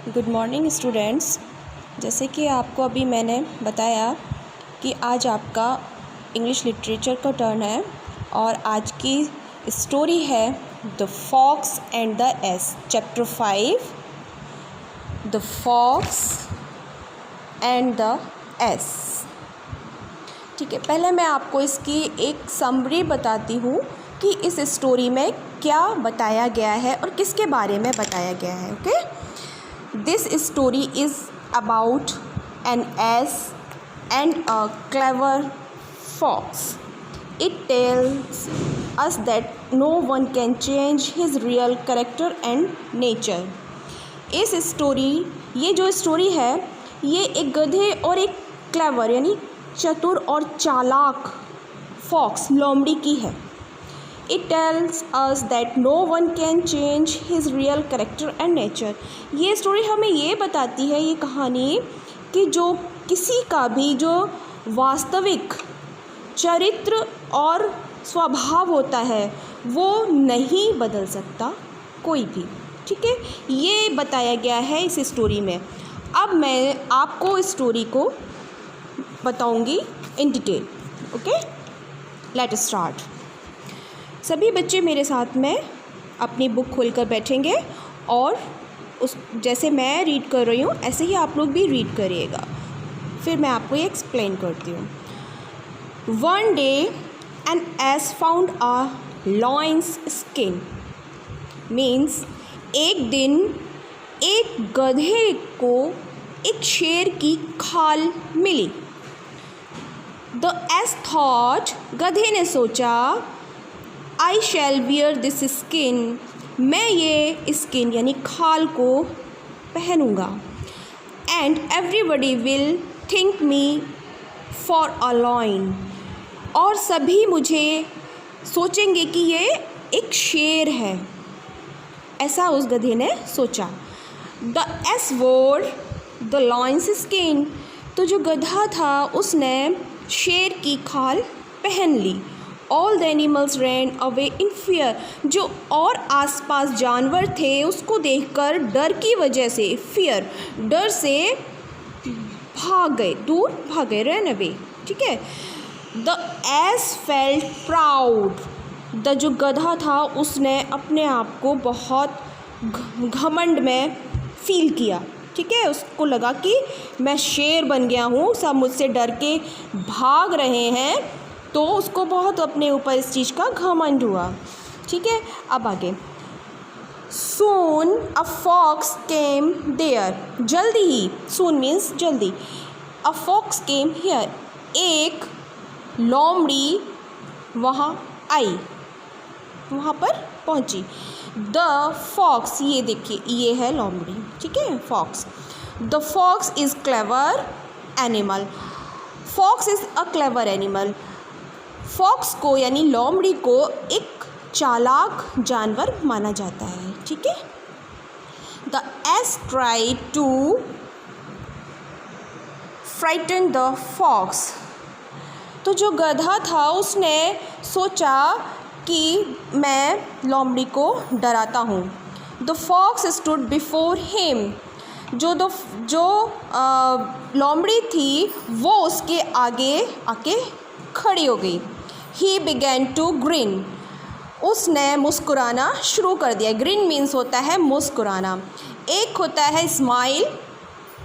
Good morning students. जैसे कि आपको अभी मैंने बताया कि आज आपका इंग्लिश लिटरेचर का टर्न है और आज की स्टोरी है the fox and the ass, chapter 5, the fox and the ass. ठीक है, पहले मैं आपको इसकी एक समरी बताती हूँ कि इस स्टोरी में क्या बताया गया है और किसके बारे में बताया गया है। Okay, this story is about an ass and a clever fox. It tells us that no one can change his real character and nature. इस ये जो स्टोरी है ये एक गधे और एक क्लेवर यानी चतुर और चालाक फॉक्स लोमड़ी की है। It tells us that no one can change his real character and nature. ये स्टोरी हमें ये बताती है, ये कहानी, कि जो किसी का भी जो वास्तविक चरित्र और स्वभाव होता है वो नहीं बदल सकता कोई भी। ठीक है, ये बताया गया है इस स्टोरी में। अब मैं आपको इस स्टोरी को बताऊंगी in detail. Okay, let us start. सभी बच्चे मेरे साथ में अपनी बुक खोलकर बैठेंगे और उस जैसे मैं रीड कर रही हूँ ऐसे ही आप लोग भी रीड करिएगा। फिर मैं आपको ये एक्सप्लेन करती हूँ। One day an ass found a lion's skin, means एक दिन एक गधे को एक शेर की खाल मिली। द एस थॉट, गधे ने सोचा, I shall wear this skin, मैं ये स्किन यानी खाल को पहनूँगा। And everybody will think me for a lion, और सभी मुझे सोचेंगे कि ये एक शेर है। ऐसा उस गधे ने सोचा। द एस वोर द लॉयंस स्किन, तो जो गधा था उसने शेर की खाल पहन ली। All the animals ran away in fear, जो और आसपास जानवर थे उसको देखकर डर की वजह से, fear, डर से भाग गए, दूर भाग गए, ran away। ठीक है। The ass felt proud, जो गधा था उसने अपने आप को बहुत घमंड में फील किया। ठीक है, उसको लगा कि मैं शेर बन गया हूँ, सब मुझसे डर के भाग रहे हैं, तो उसको बहुत अपने ऊपर इस चीज़ का घमंड हुआ। ठीक है, अब आगे। सून अ फॉक्स केम देयर, जल्दी ही, सून मीन्स जल्दी, अ फॉक्स केम हियर, एक लोमड़ी वहाँ आई, वहाँ पर पहुँची। द फॉक्स, ये देखिए ये है लोमड़ी। ठीक है, fox. The fox is clever animal, fox is a clever animal, fox को यानी लोमड़ी को एक चालाक जानवर माना जाता है। ठीक है। The ass tried to frighten the fox, तो जो गधा था उसने सोचा कि मैं लोमड़ी को डराता हूँ। The fox stood before him, जो लोमड़ी थी वो उसके आगे आके खड़ी हो गई। ही बिगैन टू ग्रिन, उसने मुस्कुराना शुरू कर दिया। ग्रिन मीन्स होता है मुस्कुराना। एक होता है स्माइल,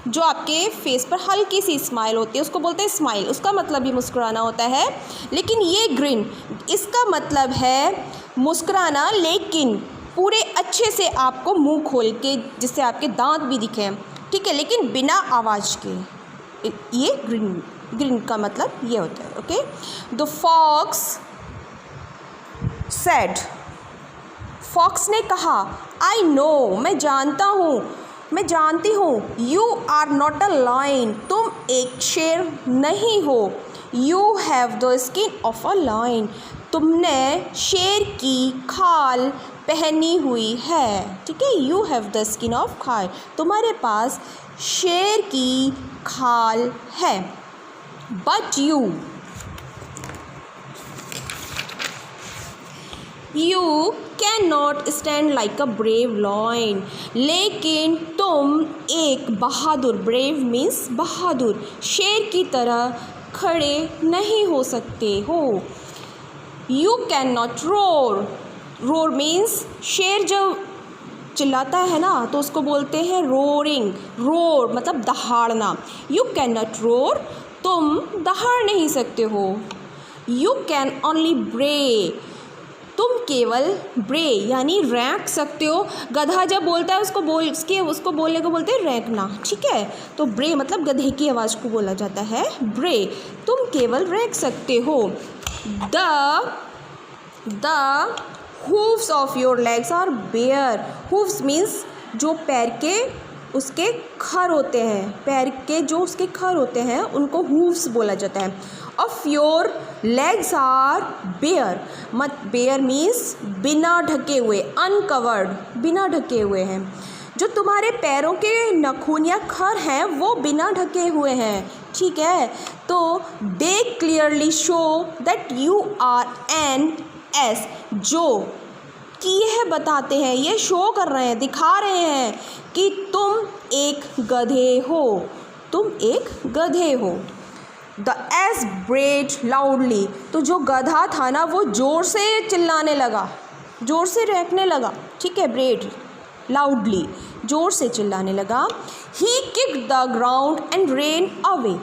जो आपके फेस पर हल्की सी स्माइल होती है उसको बोलते हैं स्माइल, उसका मतलब भी मुस्कुराना होता है। लेकिन ये ग्रिन, इसका मतलब है मुस्कुराना लेकिन पूरे अच्छे से, आपको मुंह खोल के, जिससे आपके दांत भी दिखें। ठीक है, लेकिन बिना आवाज़ के, ये ग्रीन का मतलब ये होता है। Okay, the fox said, fox ने कहा, आई नो, मैं जानता हूँ, मैं जानती हूँ, you are not a lion, तुम एक शेर नहीं हो। You have the skin of a lion, तुमने शेर की खाल पहनी हुई है। ठीक है, you have the skin of खाल, तुम्हारे पास शेर की खाल है। But you cannot stand like a brave lion, लेकिन तुम एक बहादुर, ब्रेव मीन्स बहादुर, शेर की तरह खड़े नहीं हो सकते हो। You can not roar, roar means शेर जब चिल्लाता है ना तो उसको बोलते हैं रोरिंग, रोर मतलब दहाड़ना। यू कैन नॉट रोर, तुम दहाड़ नहीं सकते हो। यू कैन ओनली ब्रे, तुम केवल ब्रे यानी रैंक सकते हो। गधा जब बोलता है उसको बोलने को बोलते हैं रैंकना, ठीक है। तो ब्रे मतलब गधे की आवाज़ को बोला जाता है ब्रे, तुम केवल रैंक सकते हो। The hooves of your legs are bare, hooves means जो पैर के उसके खर होते हैं, पैर के जो उसके खर होते हैं उनको hooves बोला जाता है। of your legs are bare, मत bare means बिना ढके हुए, uncovered बिना ढके हुए हैं। जो तुम्हारे पैरों के नाखून या खर हैं वो बिना ढके हुए हैं, ठीक है। तो they clearly show that you are an ass, जो कि यह बताते हैं, ये शो कर रहे हैं, दिखा रहे हैं कि तुम एक गधे हो, तुम एक गधे हो। द एस ब्रेड लाउडली, तो जो गधा था ना वो ज़ोर से चिल्लाने लगा, ज़ोर से रैंकने लगा, ठीक है। ब्रेड लाउडली, ज़ोर से चिल्लाने लगा। He kicked the ground and ran away,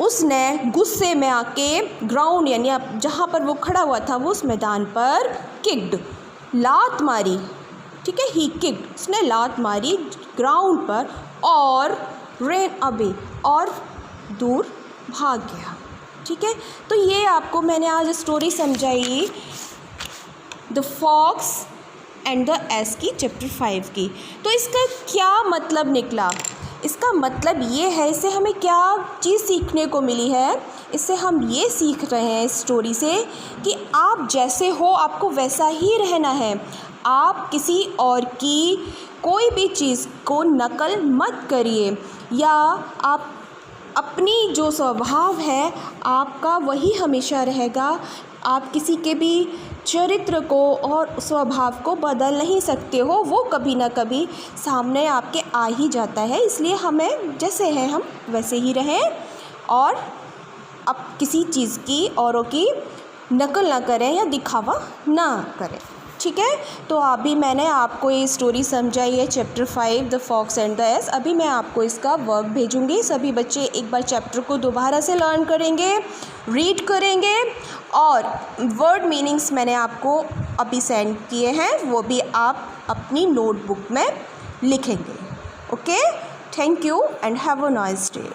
उसने गुस्से में आके ग्राउंड यानी जहाँ पर वो खड़ा हुआ था वो उस मैदान पर किक्ड, लात मारी, ठीक है। ही किक्ड, उसने लात मारी ग्राउंड पर, और रेन अवे, और दूर भाग गया, ठीक है। तो ये आपको मैंने आज स्टोरी समझाई the fox and the ass की, चैप्टर 5 की। तो इसका क्या मतलब निकला? इसका मतलब ये है, इससे हमें क्या चीज़ सीखने को मिली है? इससे हम ये सीख रहे हैं इस स्टोरी से कि आप जैसे हो आपको वैसा ही रहना है। आप किसी और की कोई भी चीज़ को नकल मत करिए, या आप अपनी जो स्वभाव है आपका वही हमेशा रहेगा। आप किसी के भी चरित्र को और स्वभाव को बदल नहीं सकते हो, वो कभी ना कभी सामने आपके आ ही जाता है। इसलिए हमें जैसे हैं हम वैसे ही रहें, और अब किसी चीज़ की औरों की नकल ना करें या दिखावा ना करें, ठीक है। तो अभी मैंने आपको ये स्टोरी समझाई है, chapter 5 the fox and the ass. अभी मैं आपको इसका वर्क भेजूँगी, सभी बच्चे एक बार चैप्टर को दोबारा से लर्न करेंगे, रीड करेंगे, और वर्ड मीनिंग्स मैंने आपको अभी सेंड किए हैं, वो भी आप अपनी नोटबुक में लिखेंगे। Okay, thank you and have a nice day.